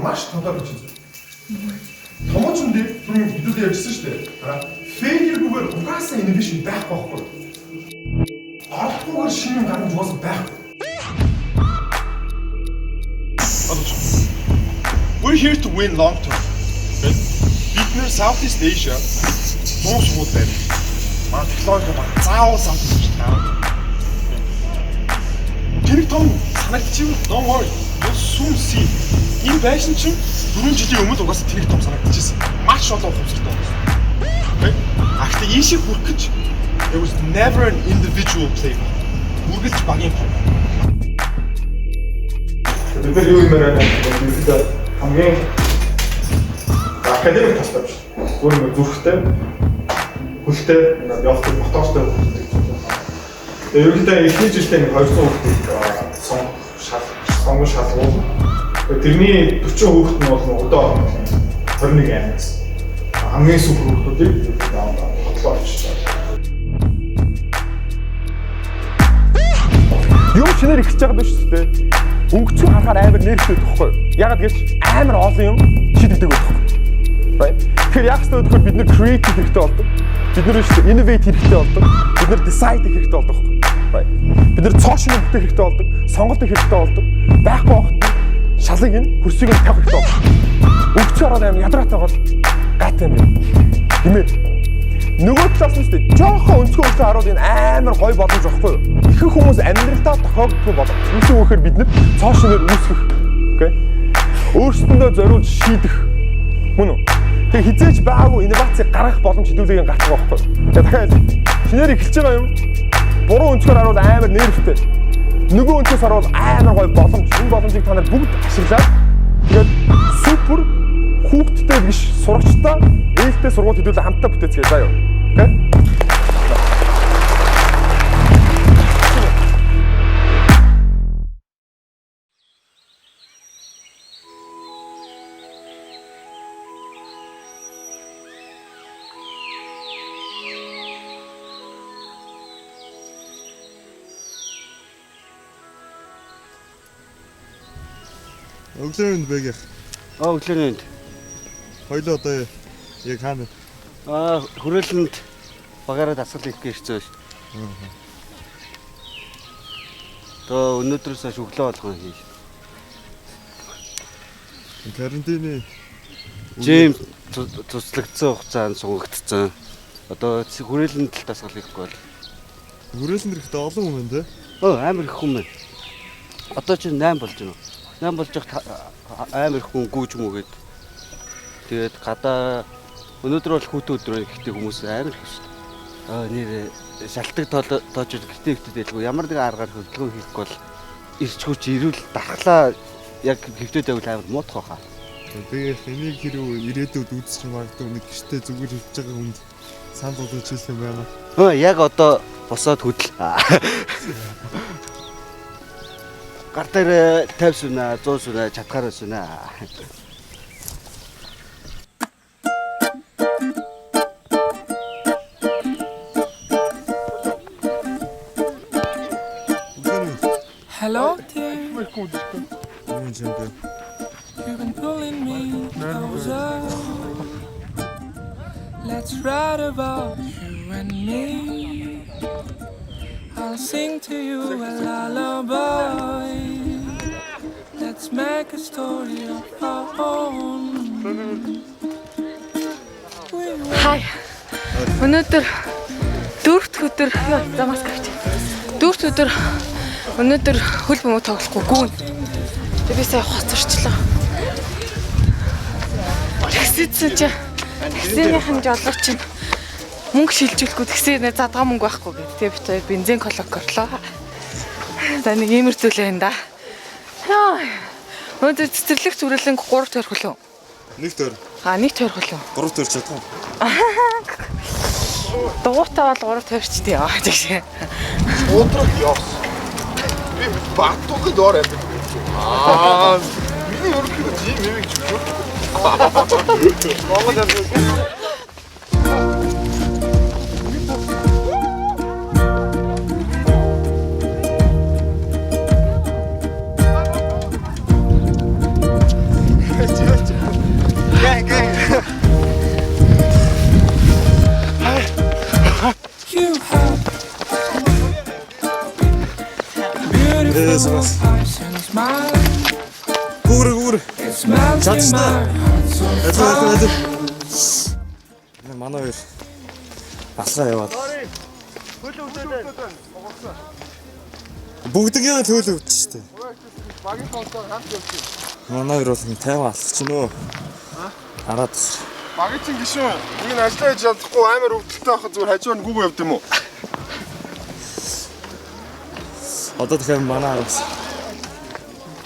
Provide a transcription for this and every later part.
маш тодор гэж байна. Томооч үндэ түрүүн бидэд ярьсан шүү дээ. Фейлергүйгээр угаасаа инновашн байхгүй байхгүй. Оролцоогоор шинэ гаргаж угаасаа байхгүй. We're here to win long term. Бид нэр Southeast Asia дуус мууд байна. Манай технологи баг заавал самтж таа. Тэр том санагдчих. Don't worry. You'll soon see. Энэ байшин чинь 4 жилийн өмнө угаасаа тэр том санагдчихсэн. Маш олон хувьсгалтай байна. Ахта ийшээ хүрэх гэж there was never an individual play. Үргэлж багийн плей. Бид нар юу юмээр байна гэдэг хамгийн академик тастай биш. Зүгээр зүрхтэй, хүлтэй, явцтай, мотортой гэдэг. Тэгээ ерөнхийдөө эхний жилдээ 200 хүүхэд сонгон шалгуул. Тэрний 40 хүүхэд нь бол одоо 21 аймагс. Хамгийн супер хүүхдүүдийг бодлоо авчиж байгаа. Юм шинээр эхэлж байгаа биш үү? Өнгөцгөө харахаар амар нэрвтэй тоххой. Ягаад гэж амар олон юм шийдэгдэг байхгүй. Right? Тэгэхээр яг ч зөвхөн бид нэр creative хэрэгтэй болдог. Бид нэр innovate хэрэгтэй болдог. Бид нэр decide хэрэгтэй болдог. Right? Бид нэр цоошин бүтээх хэрэгтэй болдог. Сонголт хэрэгтэй болдог. Байхгүй байхад шалыг нь хөрсийг нь тавих хэрэгтэй болдог. Өнгөцгөө хараад амар ядраатай бол гайтай юм байна. Хэмээ. Нөгөө талаас нь үстэй жоохон өнцгөө өсөө харуул энэ амар гоё боломж واخгүй юу? Ихэнх хүмүүс амьдралдаа тохиогддог боломж. Юусэн үхээр бид нэр цоошиноор үүсгэх. Окей? Өөрсдөндөө зориулж шийдэх. Мөн үү? Тэгээ хизээж байгаагүй инновац гаргах боломж хэдүүлгийг гаргах واخгүй юу? За дахиад шинээр эхэлж байгаа юм. Буруу өнцгөр харуул амар нервтэй. Нөгөө өнцгөөс харуул амар гоё боломж. Энэ боломжийг та нар бүгд ашиглаад тэгээд супер хүүхдтэй биш сурагчтай ээлтэй сургууль хэдүүлээ хамтдаа бүтээцгээе заа юу. Окей? Өглөөнд бэгэх. Өглөөнд. Хоёлоо одоо яг хаана? Хүрээлэнд багаараа дасгал хийх гэж ирсэн шүү. То өнөөдрөөс хойш өглөө болгон хийж. Карантины Жим цуцлагдсан хугацаанд сунгагдсан. Одоо хүрээлэнд л дасгал хийхгүй бол. хүрээлэнд ирэхдээ олон хүн байна те? Амар их хүн байна. Одоо ч 8 болж байна. 8 болж амар их хүн гүйж мүгээд. Тэгээд гадаа өнөөдөр бол хүүтэн өдрөө гэхдээ хүмүүс амар их шүү дээ. Нэр шалтгаан тоож гэхдээ дэлгүү ямар нэгэн аргаар хөдөлгөөн хийх бол ирч хүч ирүүл дархлаа яг хэвтээд байвал амар муутах байхаа. Тэгээд энийг хэрэг ирээдүйд үзчих магадгүй нэг гэртээ зүгээр хэлж байгаа хүнд санд болгож хэлсэн байна. Яг одоо босоод хөдөл. Гар дээр 50 сүнэ, 100 сүнэ, чадхаар сүнэ. Hello dear. You've been pulling me closer. Let's write about you and me. I'll sing to you a lullaby. Let's make a story of our own. Хай. Өнөөдөр дөрөвт өдөр замаас гавч. Дөрөвт өдөр өнөөдөр хөл бөмбөг тоглохгүй гүүн. Тэг би сая хоцорчлоо. Тэгсэн чи таксиныхан жолооч чинь мөнгө шилжүүлэхгүй таксинээ задгаа мөнгө байхгүй гэдэг. Тэг би тэр бензин колок орлоо. За нэг иймэр зүйл байна да. Өнөөдөр цэцэрлэг зүрэлэн 3 тойрох лөө. Нэг тойр. Нэг тойрох лөө. 3 тойр чадсан. Дугуйтаа бол 3 тойрчдээ яа гэж. Өдрөг явс. Би баттуг доор амьд. Миний өөрөөр тийм юм гэж шүү. Монгол амьд. It's melting my heart. Манай хоёр алхаа яваад. Бүгдийн төлөв өвдчихтэй. Багийн фонтоор хамт явчих. Манай хоёр бол 50 алхах ч нөө. Хараад. Багийн чинь гişүүн. Нэг нь ажиллаж чадахгүй амар өвдөлттэй байхад зүгээр хажуу нь гүгөө явд юм уу? Одоо тэгэхээр манай араас.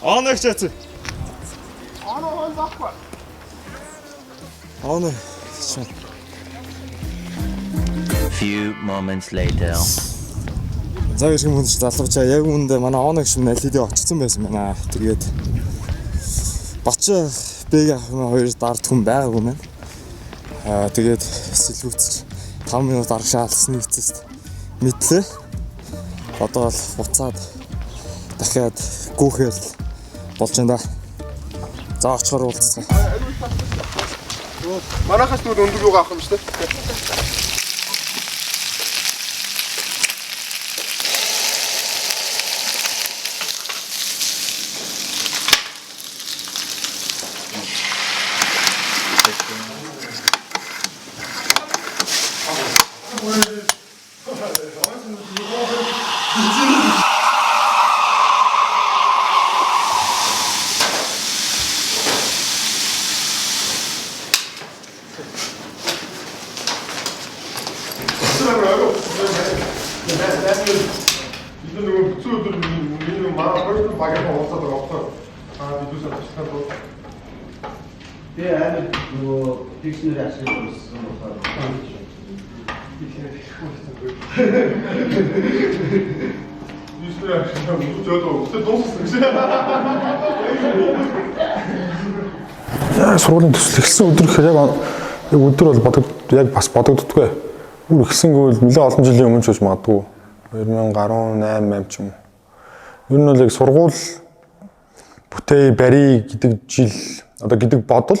Оног чац. Оноо байхгүй. Оног. Few moments later. За яг юм хүнч залуучаа яг үүндээ манай оног шиг налидэ очсон байсан байна. Тэгээд Бачаа бэг хоёр дард хүн байгаагүй мэн. Тэгээд сэлгүүцч 5 минут арга шаалсан эцэст мэдлээ. Одоо бол буцаад дахиад гүүхээр болж байна да. За очихоор уулзсан. Манайхаас тэгвэл өндөр юу авах юм шүү дээ. Бид нөгөө бүцүү өдөр миний манай хоёр багийн уулзаад байгаа болохоор бидүүсээ туслах бол Тэгээ амар нөгөө дикшнэри ашиглаж байсан болохоор дикшнэри ашиглах зөөлөө өсөд дууссан гэсэн. Яа сургуулийн төсөл эхэлсэн өдөр гэхээр яг өдөр бол яг бас бодогддгүй. Үр ихсэнгүүл нэлээд олон жилийн өмнө ч гэж магадгүй 2018 ч юм уу. Ер нь бол яг сургууль бүтээ барий гэдэг жил одоо гэдэг бодол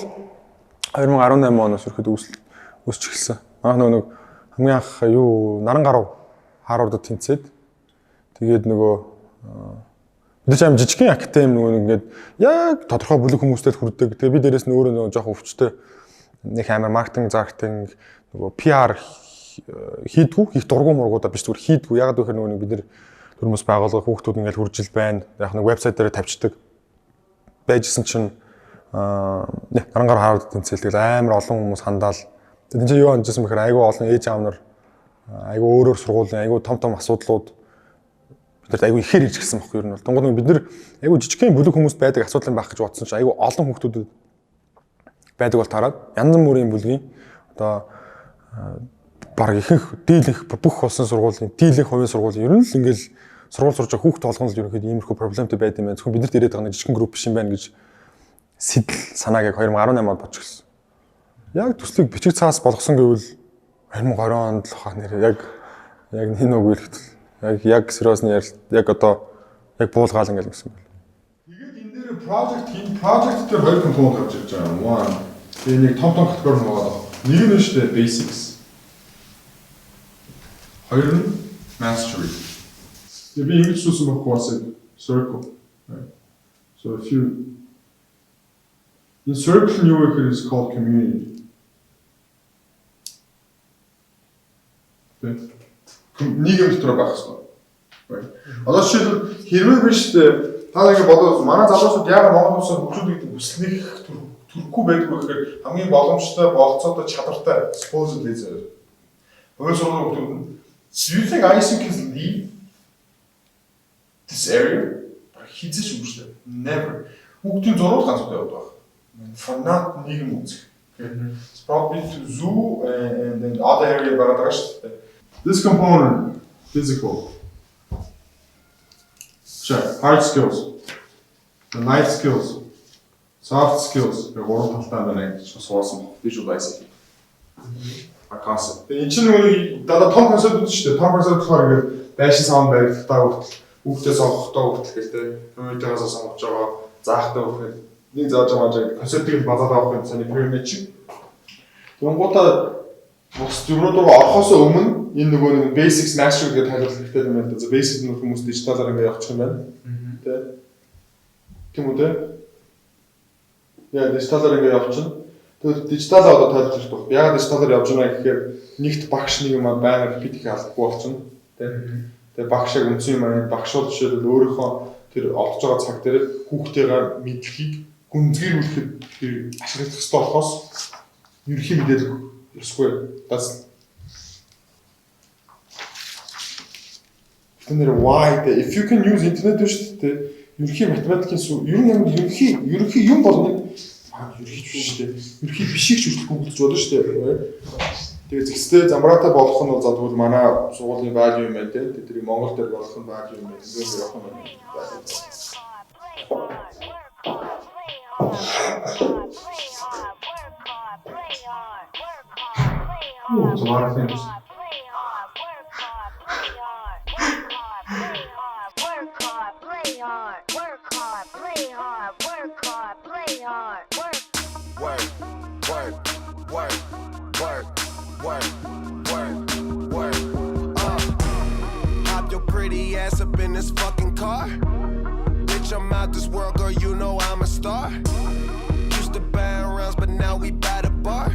2018 оноос ирэхэд үүсч эхэлсэн. Манайх нэг хамгийн анх Наран гаруй Харвардд тэнцээд тэгээд нөгөө бид ч аим жижигхэн академи нөгөө ингээд яг тодорхой бүлэг хүмүүстэй хүрдэг. Тэгээд би дээрээс нь өөрөө нөгөө жоохон өвчтэй нэг амар маркетинг нөгөө PR хийдгүү их дургуй мургуудаа биш зүгээр хийдгүү. Ягаад гэхээр нөгөө бид нэр төрмөс байгуулгах хүүхдүүд ингээд хуржил байна. Яг нэг вебсайт дээр тавьчихдаг. Байжсэн чинь Наран гаруй Харвардд тэнцэл тэгэл амар олон хүмүүс хандаал. Тэгээд энэ юу анжсэн бэхээр айгүй олон ээж аав нар айгүй өөрөөр сургуулийн айгүй том асуудлууд бидэрт айгүй ихээр ирж гисэн баггүй юу. Тэнгууд бид нар айгүй жижигхэн бүлэг хүмүүс байдаг асуудал байх гэж бодсон чинь айгүй олон хүүхдүүд байдаг бол тараад янз бүрийн бүлгийн одоо баг ихэнх дийлэнх бүх улсын сургуулийн дийлэнх хувийн сургуулийн ер нь л ингээл сургууль сурж байгаа хүүхд толгонд л ерөнхийдөө иймэрхүү проблемтэй байд юм байна. Зөвхөн бидэрт ирээд байгаа нэг жижигхэн групп биш юм байна гэж сэтэл санааг яг 2018 онд бодож гисэн. Яг төслийг бичиг цаас болгосон гэвэл 2020 онд л хаа нэр яг энэ үг хэлэхэд яг сериосны яг одоо яг буулгаал ингээл гэсэн байл. Тэгээд энэ дээр project дээр хоёр компонент гарч ирж байгаа. One тэгээ нэг том категори байгаа. Нэг нь шүү дээ basics. Хоёр нь mastery. Тэгээ би ингэж суусан байхгүй circle. Right? So if you the circle new worker is called community. Okay. Нийгэм дотор байх хэрэгтэй. Right. Одоо жишээлбэл хэрвээ биш та ингэ бодоод манай залуучууд яг Монгол улсад хөгжүүлэх гэдэг хүслийг төрөхгүй байдаг гэхээр хамгийн боломжтой болцоотой чадвартай supposedly зэрэг. Өөрөөр хэлбэл do you think ISU can leave this area? Хизээч үгүй. Never. Хүүхдийн зурвал ганцтай яваад байна. For not нийгэм үзэх. It's probably to zoo and then the other area байгаа шүү дээ. This component, physical. Check. Hard skills. The life skills. Soft skills. The гурван талтай байна гэж суулсан visual ICT. Concept. Энэ чинь нэг дада том концепт үү шүү дээ. Том концепт болохоор ингээд байшин саунд баригдалтаа хүртэл хүүхдээ сонгохдоо хүртэл гэдэг хүмүүсээс сонгож байгаа заахтай хүртэл нэг зааж байгаа концептыг базаад авах юм саний пирамид шиг. Тунгуудаа бус зүрүүд рүү орохоос өмнө энэ нөгөө нэг basics master гэдэг тайлбар хэрэгтэй юм байна. За basic нь хүмүүс дижиталаар ингээд явуучих юм байна. Тэ. Тийм үү? яа дижиталаар ингээ явчихна. Тэгэхээр дижиталаа одоо тайлбарлаж байна. Яагаад дижиталаар явж байна гэхээр нэгт багш нэг юм байнга репит хийх албагүй болчихно. Тэгээ багшаа үнсэн юм аа багшууд жишээлбэл өөрийнхөө тэр олдож байгаа цаг дээр хүүхдтэйгээ мэдлэгийг гүнзгийрүүлэхэд ашиглах хэрэгтэй болохоос ерөнхий мэдээлэл ёсгүй. Тэгэхээр why if you can use internet шүү дээ. Ерөнхий математикийн ер нь ерөнхий юм болгоно. Ерөнхий биш шүү дээ. Ерөнхий бишийг ч хүртэл гуглаж болно шүү дээ. Тэгээ зэгцтэй замбраатай болох нь за тэгвэл манай сургуулийн value юм байна те. Тэдний Монгол дээр болох нь value юм байна. Зүгээр явах юм байна. Hop your pretty ass up in this fucking car. Bitch, I'm out this world, girl, you know I'm a star. Used to buy rounds, but now we buy the bar.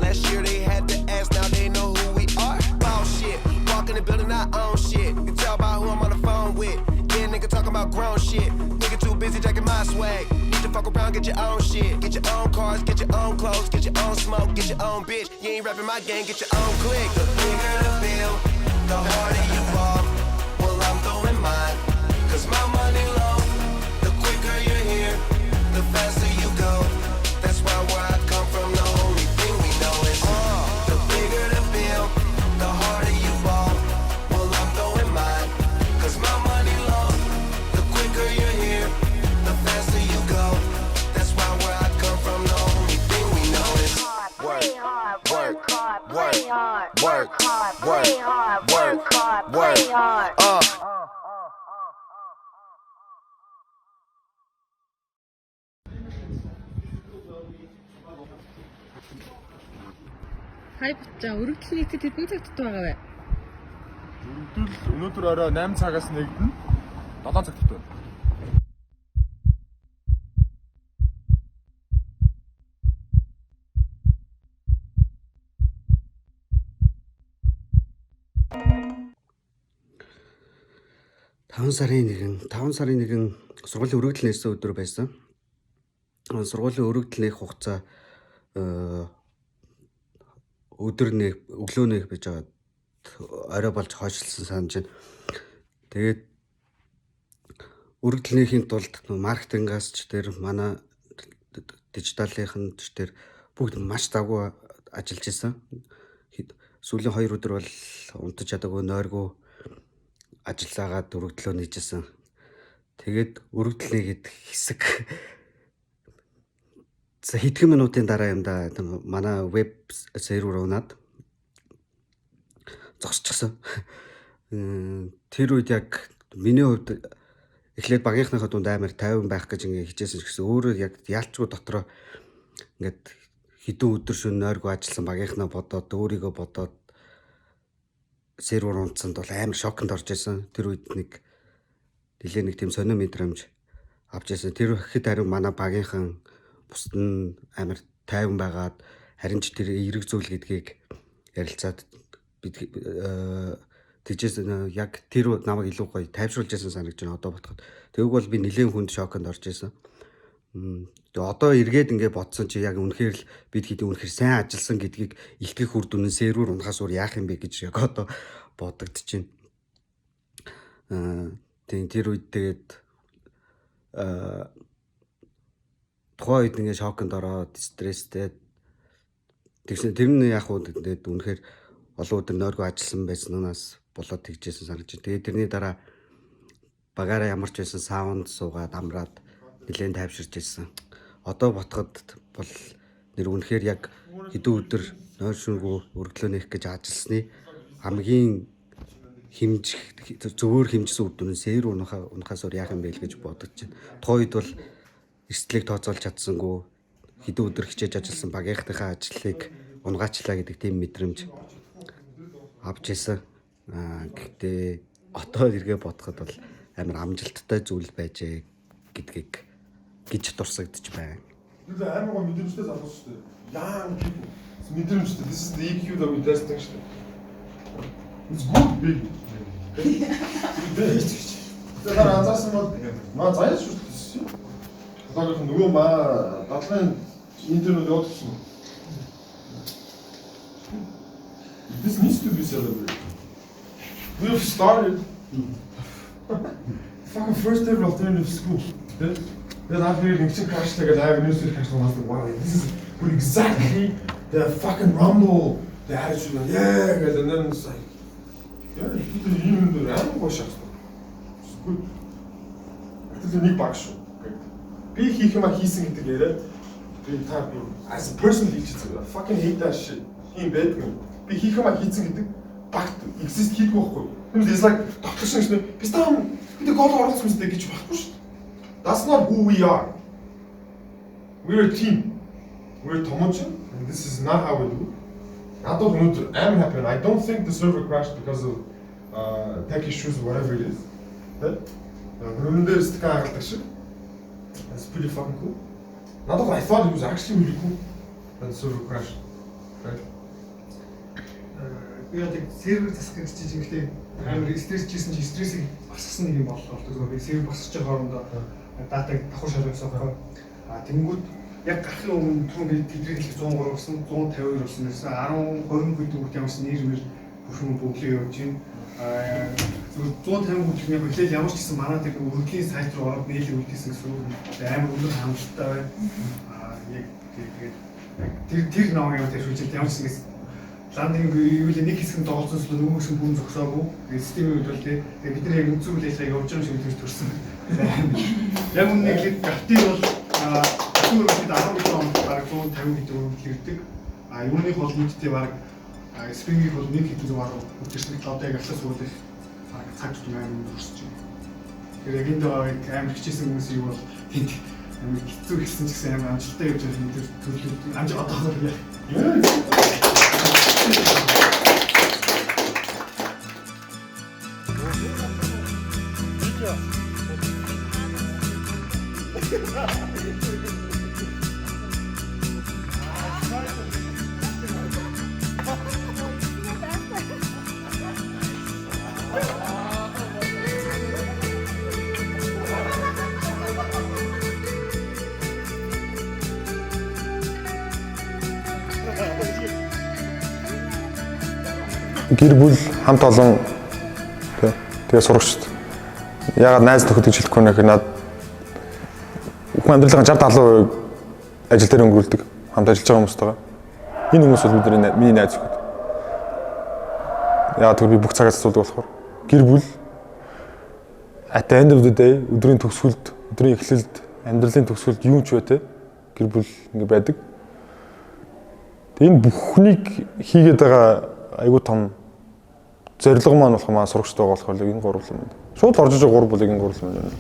Last year they had to ask, now they know who we are. Ball shit, walk in the building, I own shit. You can tell by who I'm on the phone with. Yeah, nigga talking about grown shit. Nigga too busy jacking my swag. Need to fuck around, get your own shit. Get your own cars, get your own clothes, get your own smoke, get your own bitch. You ain't rapping my gang, get your own click. The bigger the bill, the harder you fall. Well, I'm throwing mine, cause my money low. The quicker you're here, the faster you go. That's why where I come from, the only thing we know is the bigger the bill, the harder you fall. Well, I'm throwing mine, cause my money low. The quicker you're here, the faster you go. That's why where I come from, the only thing we know is work, work, work, work, work, work, work. Хай бутаа өргөдөл нийтэд хэдэн цаг дутуу байгаа вэ? Өнөөдөр орой 8 цагаас нэгдэн 7 цаг дутуу. Таван сарын нэгэн сургуулийн өргөдөл нээсэн өдөр байсан. Сургуулийн өргөдөл нээх хугацаа өглөө нэг байж байгаа орой болж хойшлсон санаж байна. Тэгээд өргөдөл нээхийн тулд маркетингаас ч тэр манай дижиталынхан ч тэр бүгд маш завгүй ажиллаж исэн. Сүүлийн 2 өдөр бол унтаж чадаагүй нойргүй ажиллаагаад өргөдлөө нээжсэн. Тэгээд өргөдөл нээгээд хэсэг за хэдхэн минутын дараа юм да манай веб сервер унаад зогсчихсан. Тэр үед яг миний хувьд эхлээд багийнхныхаа дунд амар 50 байх гэж ингээ хичээсэн ч гэсэн өөрөө яг яалчгүй дотроо ингээд хэдэн өдөр шөнө нойргүй ажилласан багийнхнаа бодоод өөрийгөө бодоод сервер унтсанд бол амар шоконд орж исэн. Тэр үед нэг тийм сонио мэдрэмж авч исэн. Тэр ихэд харин манай багийнхан бусд нь амар тайван байгаад харин ч тэр эерэг зүйл гэдгийг ярилцаад бид тийчээс яг тэр намайг илүү гоё тайвшруулж байсан санагдаж байна одоо бодоход. Тэгвэл бол би нэлээд хүнд шоконд орж исэн. Тэгээ одоо эргээд ингээ бодсон чи яг үнэхээр л бид хэдийн үнэхээр сайн ажилласан гэдгийг илтгэх үр дүн нь сервер унахаас өөр яах юм бэ гэж яг одоо бодогдож байна. Тийм тэр үед тэгээд тухайн үед ингээ шоконд ороод стресстэй тэгсэн тэр нь яг уу тэгээд үнэхээр олон өдөр нойргүй ажилласан байснаас болоод тэгжсэн санагдаж байна. Тэгээд тэрний дараа багаараа ямарч байсан саунд суугаад амраад нэлээд тайвширч ирсэн. Одоо ботход бол нэр үнэхээр яг хэдэн өдөр нойр шүргүү өргөлөө нээх гэж ажилласны хамгийн зөвөр хэмжсэн үр дүн сэр унахаас өөр яах юм бэ гэж бодож байна. Тухайн үед бол эрсдлийг тооцоолж чадсангүй хэдэн өдөр хичээж ажилласан багийнхныхаа ажлыг унгаачлаа гэдэг тийм мэдрэмж авч ирсэн. Гэхдээ одоо эргээ бодоход бол амар амжилттай зүйл байжээ гэдгийг гэж дурсагдж байна. Бид амар гоо мэдрэмжтэй залуус шүү дээ. Яа мэдрэмжтэй. This is the EQ that we testing шүү дээ. It's good big. Тэгэхээр анзаарсан бол маа заяа шүү дээ. Одоо нөгөө маа дадлын интернет явуулсан. This needs to be celebrated. We have started fucking first ever alternative school. Then after you can crash like I have a news to catch on wow, this is exactly the fucking rumble, the attitude of yeah, and then it's like yeah, you can even the animal shots. It's good. It's a neat box show. Би хийх юм хийсэн гэдэг яриа. Би та as a person хийчихсэн. I fucking hate that shit. Ийм байдаг юм. Би хийх юм хийсэн гэдэг багт exist хийдгүй байхгүй. It's like доктор шиг шнэ. Би стам бид гол оролцсон мэт гэж байхгүй шүү дээ. That's not who we are. We're a team. We're Tomochen, and this is not how we do. I don't know to am happen. I don't think the server crashed because of tech issues or whatever it is. That's pretty fucking cool. Not that I thought it was actually really cool that the server crashed. Right? Яг сервер засах гэж жижигтэй амар стресс хийсэн чи стрессийг багсгасан нэг юм боллоо. Тэгэхээр сервер багсаж байгаа хоорондоо датаг давхар шалгасан байхгүй. Тэнгүүд яг гарахын өмнө түрүүн тэдний хэлэх 103 болсон, 152 болсон гэсэн 10 20 хүнд ямарч нэрмэр бүхэн бүгдээ явж байна. 150 хүнтэй яг хэлэл ямар ч гэсэн манай тэр өргөдлийн сайт руу ороод нээлэг үлдээсэн гэсэн амар өндөр хангалттай байна. Яг тэгээд тэр намайг ямар тэр шүүжил ямар ч гэсэн ландинг юу л нэг хэсэг нь доолцсон л нөгөө хэсэг бүхэн зогсоогүй. Тэгээд системийн үед бол тэгээд бид нар яг үнцүү хүлээлгээ явж байгаа юм шиг төрсөн. Яг үнэ нэг гартын бол түрүүнд 10 он бараг 150 хэд хэрэгдэг. Юуных бол нийтдээ бараг спрингийг бол нэг хэдэн зугаар үтэрсэн. Одоо яг ахлах суулгах бараг цаг тутмын амар өрсөж байна. Тэгэхээр яг энд амар хичээсэн хүмүүсийг бол тэнд амар хэцүү гэсэн ч гэсэн амар амжилттай явж байгаа юм тэр төрлөд амжилт одоогоор яа. Гэр бүл хамт олон тэгээ сурагчд. Ягаад найз нөхөд гэж хэлэхгүй нэх над хүн амьдралын 60-70% ажил дээр өнгөрүүлдэг. Хамт ажиллаж байгаа хүмүүстайгаа. Энэ хүмүүс бол бидний миний найз нөхөд. Ягаад тэр би бүх цагаас цуцуулдаг болохоор гэр бүл at the end of the day өдрийн төгсгөлд, өдрийн эхлэлд, амьдралын төгсгөлд юу ч вэ те гэр бүл ингэ байдаг. Энэ бүхнийг хийгээд байгаа айгуу том зорилго маань болох маань сурагчтай байгаа болохоор энэ гурван юм. Шууд орж иж байгаа гурван бол энэ гурван юм.